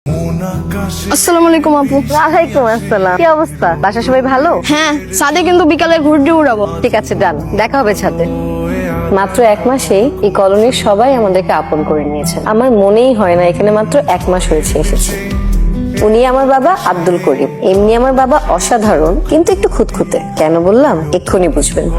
আসসালামু আলাইকুম আপু। ওয়ালাইকুম আসসালাম। কি অবস্থা? বাসা সবাই ভালো? হ্যাঁ, ছাদে কিন্তু বিকালে ঘুরতে উড়াবো। ঠিক আছে, ডান, দেখা হবে ছাদে। মাত্র 1 মাসেই এই কলোনির সবাই আমাদেরকে আপন করে নিয়েছে। আমার মনেই হয় না এখানে মাত্র 1 মাস হয়েছে এসেছি। উনি আমার বাবা আব্দুল করিম। এমনি আমার বাবা অসাধারণ, কিন্তু একটু খুঁতখুঁতে। কেন বললাম এক্ষুনি বুঝবেন।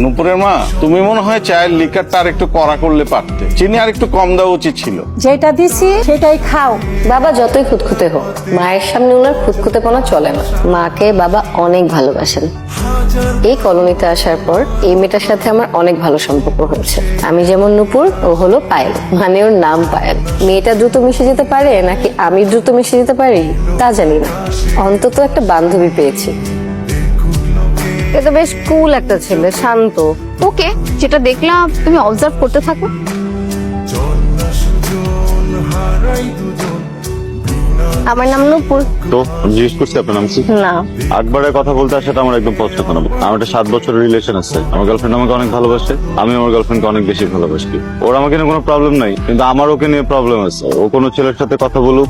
নুপুরের মা, তুমি মনে হয় চায়ের লিকারটা আর একটু কড়া করলে পারতে, চিনি আর একটু কম দেওয়া উচিত ছিল। যেটা দিছি সেটাই খাও। বাবা যতই খুঁতখুঁতে হোক, মায়ের সামনে ওনার খুঁতখুঁতেপনা চলে না। মাকে বাবা অনেক ভালোবাসেন। এই কলোনিতে আসার পর এই মেয়েটার সাথে আমার অনেক ভালো সম্পর্ক হয়েছে। আমি যেমন নুপুর, ও হলো পায়েল, মানে ওর নাম পায়েল। মেয়েটা দ্রুত মিশে যেতে পারে নাকি আমি দ্রুত মিশে যেতে পারি তা জানি না, অন্তত একটা বান্ধবী পেয়েছি। এটা বেশ কুল একটা ছেলে, শান্ত। ওকে, যেটা দেখলাম তুমি অবজার্ভ করতে থাকো। আমার নাম নুপুর। তো আমি জিজ্ঞেস করছি আপনার নাম কি? না, আকবরের কথা বলতে আসাটা আমার একদম পছন্দ না। আমার একটা 7 বছরের রিলেশন আছে। আমার গার্লফ্রেন্ড আমাকে অনেক ভালোবাসে, আমি আমার গার্লফ্রেন্ডকে অনেক বেশি ভালোবাসি। ওর আমাকে নিয়ে কোনো প্রবলেম নাই, কিন্তু আমার ওকে নিয়ে প্রবলেম আছে। ও কোনো ছেলের সাথে কথা বলুক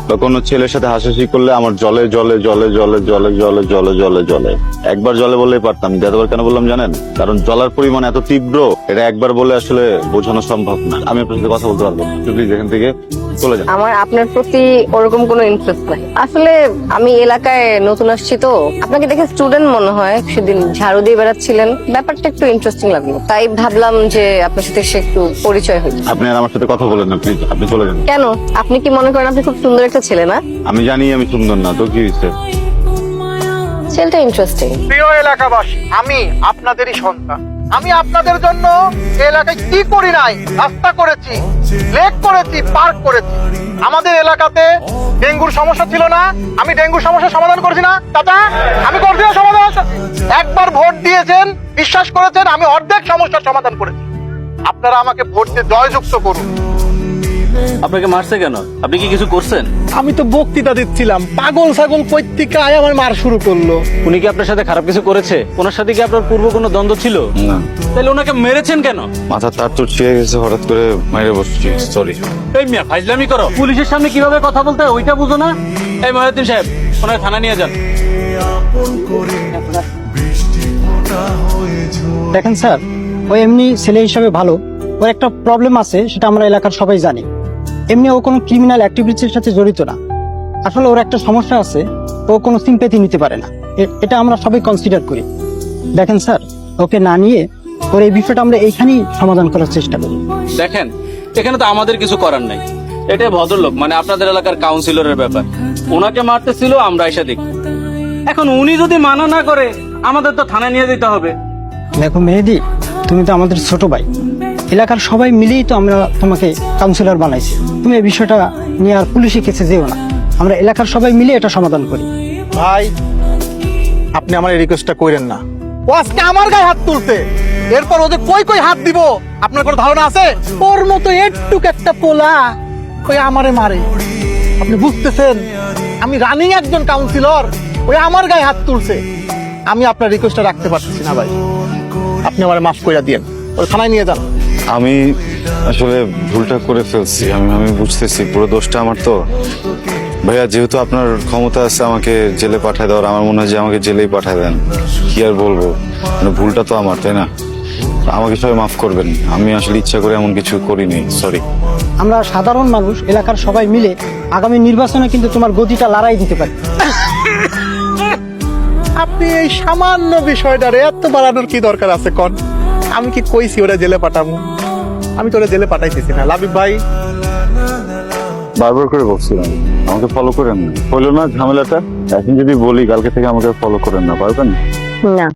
বা কোনো ছেলের সাথে হাসাহাসি করলে আমার জলে জলে জলে জলে জলে জলে জলে জলে জলে। একবার জলে বললেই পারতাম, যতবার কেন বললাম জানেন? কারণ জলার পরিমাণ এত তীব্র, এটা একবার বলে আসলে বোঝানো সম্ভব না। আমি আপনার সাথে কথা বলতে পারবো না, প্লিজ এখান থেকে চলে যান। আমার আপনার প্রতি ওরকম কোনো ইন্টারেস্ট নাই। আসলে আমি এলাকায় নতুন আসছি তো, আপনাকে দেখে স্টুডেন্ট মনে হয়। সেদিন ঝাড়ু দিয়ে বেড়াচ্ছিলেন, ব্যাপারটা একটু ইন্টারেস্টিং লাগলো, তাই ভাবলাম যে আপনার সাথে সে একটু পরিচয় হই। আপনি আর আমার সাথে কথা বলেন না প্লিজ, আপনি চলে যান। কেন? আপনি কি মনে করেন আপনি খুব সুন্দর একটা ছেলে না? আমি জানি আমি সুন্দর না, তো কি হয়েছে? ছেলেটা ইন্টারেস্টিং। প্রিয় এলাকাবাসী, আমি আপনাদেরই সন্তান। আমি আপনাদের জন্য এই এলাকায় কি করি নাই? রাস্তা করেছি, লেক করেছি, পার্ক করেছি। আমাদের এলাকাতে ডেঙ্গুর সমস্যা ছিল না, আমি ডেঙ্গুর সমস্যার সমাধান করেছি না চাচা? আমি করছি না সমাধান? একবার ভোট দিয়েছেন, বিশ্বাস করেছেন, আমি অর্ধেক সমস্যার সমাধান করেছি। আপনারা আমাকে ভোট দিয়ে জয়যুক্ত করুন। আপনাকে মারছে কেন? আপনি কি কিছু করছেন? আমি তো বক্তৃতা দিচ্ছিলাম, পাগল ছাগল পৈত্রিকা আয় আমার মার শুরু করলো। উনি কি আপনার সাথে খারাপ কিছু করেছে? ওনার সাথে কি আপনার পূর্ব কোনো দ্বন্দ্ব ছিল? না, তাহলে ওনাকে মেরেছেন কেন? মাথা তার তো ছিঁড়ে গেছে, হঠাৎ করে মাইরে বসছি, সরি। এই মিয়া ফাইজলামি করো। পুলিশের সামনে কিভাবে কথা বলতে হয় ওইটা বুঝো না? এই মহিউদ্দিন সাহেব, ওনাকে থানা নিয়ে যান। দেখেন স্যার, ও এমনি ছেলে হিসাবে ভালো। ওর একটা প্রবলেম আছে, সেটা আমরা এলাকার সবাই জানি। এমনি ও কোনো ক্রিমিনাল অ্যাক্টিভিটির সাথে জড়িত না। আসলে ওর একটা সমস্যা আছে, ও কোনো সিম্প্যাথি নিতে পারে না। এটা আমরা সবাই কনসিডার করি। দেখেন স্যার, ওকে না নিয়ে ওর এই বিষয়টা আমরা এইখানেই সমাধান করার চেষ্টা করি। দেখেন, এখানে তো আমাদের কিছু করার নাই। এটা ভদ্রলোক, মানে আপনাদের এলাকার কাউন্সিলরের ব্যাপার। ওনাকে মারতেছিল, আমরা এসে দেখি। এখন উনি যদি মানা না করে, আমাদের তো থানায় নিয়ে যেতে হবে। দেখো মেহেদি, তুমি তো আমাদের ছোট ভাই। এলাকার সবাই মিলেই তো আমরা তোমাকে কাউন্সিলর বানাইছি। তুমি এই বিষয়টা নিয়ে আর পুলিশের কাছে যেও না। আমরা এলাকার সবাই মিলে এটা সমাধান করি। ভাই, আপনি আমার এই রিকোয়েস্টটা কইরেন না। ও আজকে আমার গায়ে হাত তুলছে, এরপর ওদের কই কই হাত দিব আপনার কোনো ধারণা আছে? ওর মতো একটুক একটা পোলা ওই আমারে মারে, আপনি বুঝতেছেন? আমি রানিং একজন কাউন্সিলর, ওই আমার গায়ে হাত তুলছে। আমি আপনার রিকোয়েস্টটা রাখতে পারতেছি না ভাই, আপনি আমারে মাফ কইরা দিয়েন, ওই থানায় নিয়ে যান। আমি আসলে ভুলটা করে ফেলছি, আমি বুঝতেছি পুরো দোষটা আমার। তো ভাইয়া, যেহেতু আপনার ক্ষমতা আছে আমাকে জেলে পাঠায় দেওয়ার, আমার মনে হয় যে আমাকে জেলেই পাঠায় দেন। কি আর বলবো, মানে ভুলটা তো আমার, তাই না? আমাকে সবাই মাফ করবেন, আমি আসলে ইচ্ছা করে এমন কিছু করিনি, সরি। আমরা সাধারণ মানুষ এলাকার সবাই মিলে আগামী নির্বাচনে কিন্তু তোমার গদিটা লড়াই দিতে পারি। আপনি এই সামান্য বিষয়টারে এত বাড়ানোর কি দরকার আছে কোন? আমি কি কইছি ওরা জেলে পাঠাবো? আমি তো ওরা জেলে পাঠাইতেছি না। লাবিব ভাই, বারবার করে বলছিলাম আমাকে ফলো করেন না, হইলো না ঝামেলাটা। এখন যদি বলি কালকে থেকে আমাকে ফলো করেন না, পারবেন? না,